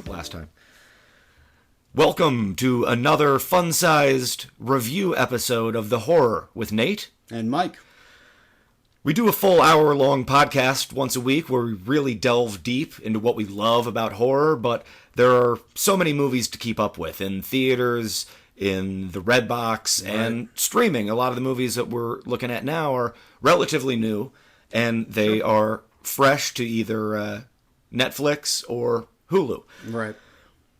last time. Welcome to another fun-sized review episode of The Horror with Nate and Mike. We do a full hour-long podcast once a week where we really delve deep into what we love about horror, but there are so many movies to keep up with in theaters, in the Redbox, and streaming. A lot of the movies that we're looking at now are relatively new, and they are fresh to either Netflix or Hulu. Right.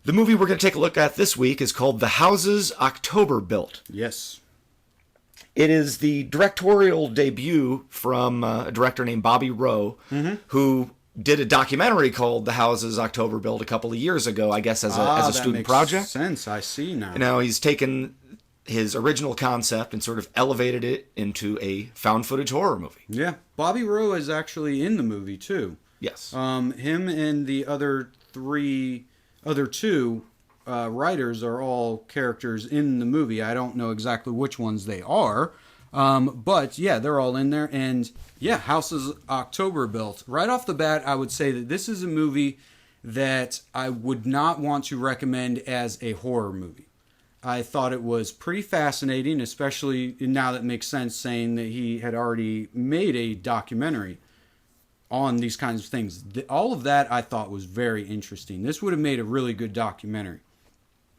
The movie we're going to take a look at this week is called The Houses October Built. Yes. It is the directorial debut from a director named Bobby Rowe, who did a documentary called The Houses October Built a couple of years ago, I guess, as a student project. That makes sense. I see now. Now he's taken his original concept and sort of elevated it into a found footage horror movie. Yeah. Bobby Rowe is actually in the movie, too. Yes. Him and the other two writers are all characters in the movie. I don't know exactly which ones they are. But yeah, they're all in there. And yeah, Houses October Built. Right off the bat, I would say that this is a movie that I would not want to recommend as a horror movie. I thought it was pretty fascinating, especially now that it makes sense saying that he had already made a documentary on these kinds of things. All of that I thought was very interesting. This would have made a really good documentary.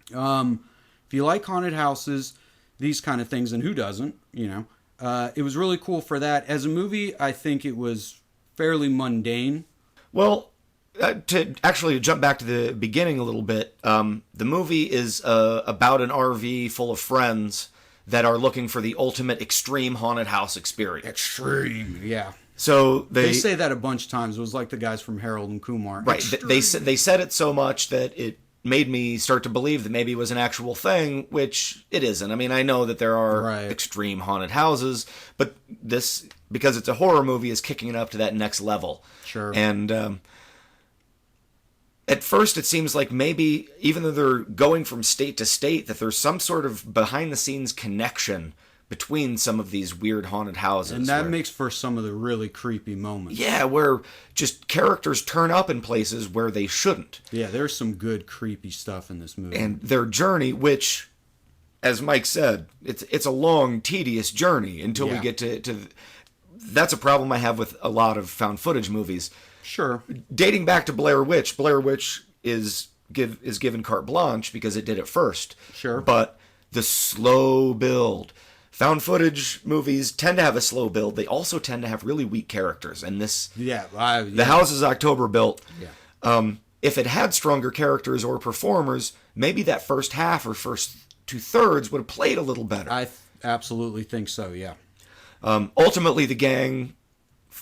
If you like haunted houses, these kind of things, and who doesn't, it was really cool for that. As a movie, I think it was fairly mundane. Well, to actually jump back to the beginning a little bit, the movie is about an RV full of friends that are looking for the ultimate extreme haunted house experience. Extreme, yeah. So they say that a bunch of times. It was like the guys from Harold and Kumar. Right. They said it so much that it made me start to believe that maybe it was an actual thing, which it isn't. I mean, I know that there are extreme haunted houses, but this, because it's a horror movie, is kicking it up to that next level. Sure. And at first it seems like maybe, even though they're going from state to state, that there's some sort of behind-the-scenes connection between some of these weird haunted houses. And that makes for some of the really creepy moments. Yeah, where just characters turn up in places where they shouldn't. Yeah, there's some good creepy stuff in this movie. And their journey, which, as Mike said, it's a long, tedious journey until we get to... That's a problem I have with a lot of found footage movies. Sure. Dating back to Blair Witch is given carte blanche because it did it first. Sure. But the slow build... Found footage movies tend to have a slow build. They also tend to have really weak characters. And this, The Houses October Built, if it had stronger characters or performers, maybe that first half or first two-thirds would have played a little better. I absolutely think so, yeah. Ultimately, the gang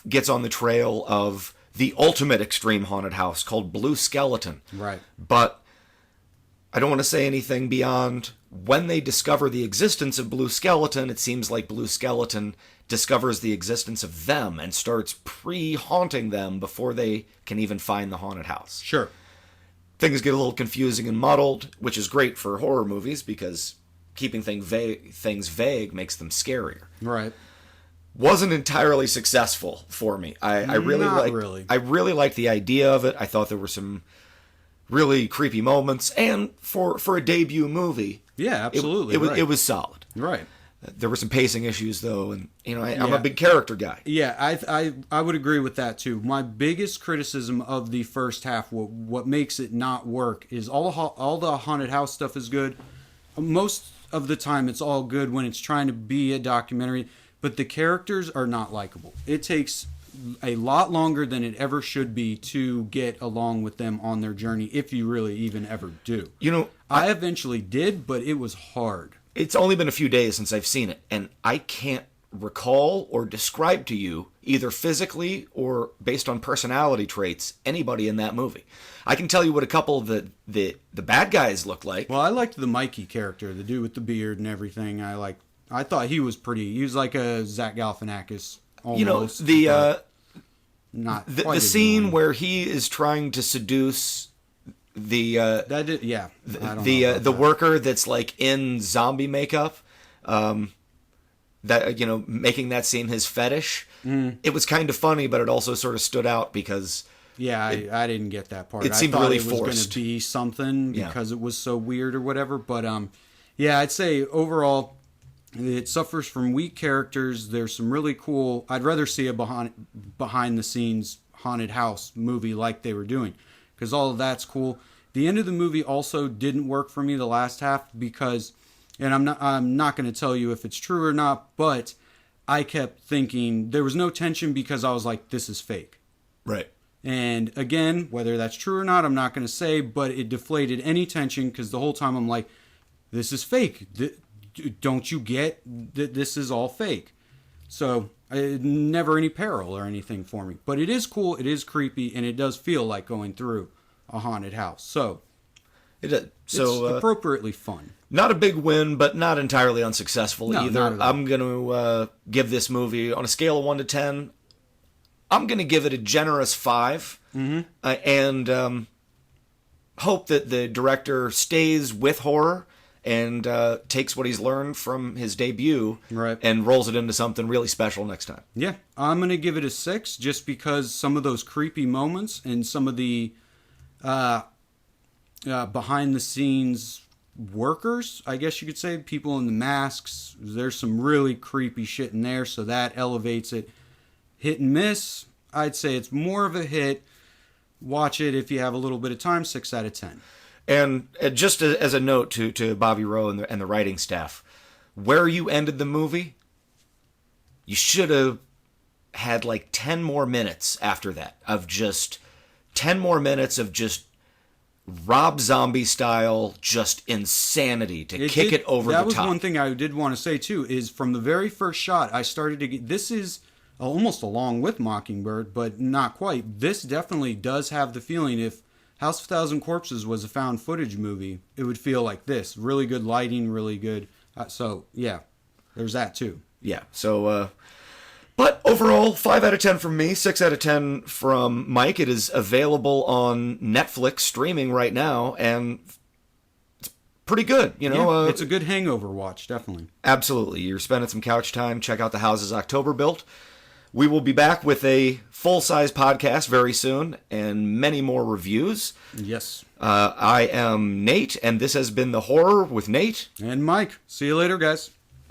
gets on the trail of the ultimate extreme haunted house called Blue Skeleton. Right. But I don't want to say anything beyond when they discover the existence of Blue Skeleton. It seems like Blue Skeleton discovers the existence of them and starts pre-haunting them before they can even find the haunted house. Sure. Things get a little confusing and muddled, which is great for horror movies because keeping things vague makes them scarier. Right. Wasn't entirely successful for me. I really liked the idea of it. I thought there were some really creepy moments, and for a debut movie, absolutely, it was solid. Right. There were some pacing issues though, and I'm a big character guy. Yeah, I would agree with that too. My biggest criticism of the first half, what makes it not work, is all the haunted house stuff is good. Most of the time, it's all good when it's trying to be a documentary, but the characters are not likable. It takes a lot longer than it ever should be to get along with them on their journey, if you really even ever do. I eventually did, but it was hard. It's only been a few days since I've seen it, and I can't recall or describe to you, either physically or based on personality traits, anybody in that movie. I can tell you what a couple of the bad guys look like. Well, I liked the Mikey character, the dude with the beard and everything. I thought he was like a Zach Galifianakis. Almost, not the scene where he is trying to seduce the worker that's like in zombie makeup, making that seem his fetish. It was kind of funny, but it also sort of stood out because Yeah, I didn't get that part. It seemed I thought really it was going forced. to be something Yeah. because it was so weird or whatever. But yeah, I'd say overall, it suffers from weak characters. There's some really cool. I'd rather see a behind the scenes haunted house movie like they were doing, because all of that's cool. The end of the movie also didn't work for me, the last half, because, and I'm not going to tell you if it's true or not, but I kept thinking there was no tension because I was like, this is fake. Right. And again, whether that's true or not, I'm not going to say, but it deflated any tension because the whole time I'm like, this is fake. Don't you get that this is all fake? So never any peril or anything for me. But it is cool, it is creepy, and it does feel like going through a haunted house. So it's appropriately fun. Not a big win, but not entirely unsuccessful No, either. not at all. I'm going to give this movie, on a scale of 1 to 10, I'm going to give it a generous 5. And hope that the director stays with horror and takes what he's learned from his debut Right. and rolls it into something really special next time. Yeah, I'm going to give it a 6 just because some of those creepy moments and some of the behind the scenes workers, I guess you could say, people in the masks, there's some really creepy shit in there, so that elevates it. Hit and miss, I'd say it's more of a hit. Watch it if you have a little bit of time, 6 out of 10. And just as a note to Bobby Rowe and the writing staff, where you ended the movie, you should have had like 10 more minutes after that of just 10 more minutes of just Rob Zombie style, just insanity to kick it over the top. That was one thing I did want to say too, is from the very first shot, I started to get, this is almost along with Mockingbird, but not quite. This definitely does have the feeling, if House of 1,000 Corpses was a found footage movie, it would feel like this. Really good lighting, really good. So, yeah, there's that too. Yeah, so, but overall, 5 out of 10 from me, 6 out of 10 from Mike. It is available on Netflix streaming right now, and it's pretty good, you know. Yeah, it's a good hangover watch, definitely. Absolutely. You're spending some couch time, check out The Houses October Built. We will be back with a full-size podcast very soon and many more reviews. Yes. I am Nate, and this has been The Horror with Nate. And Mike. See you later, guys.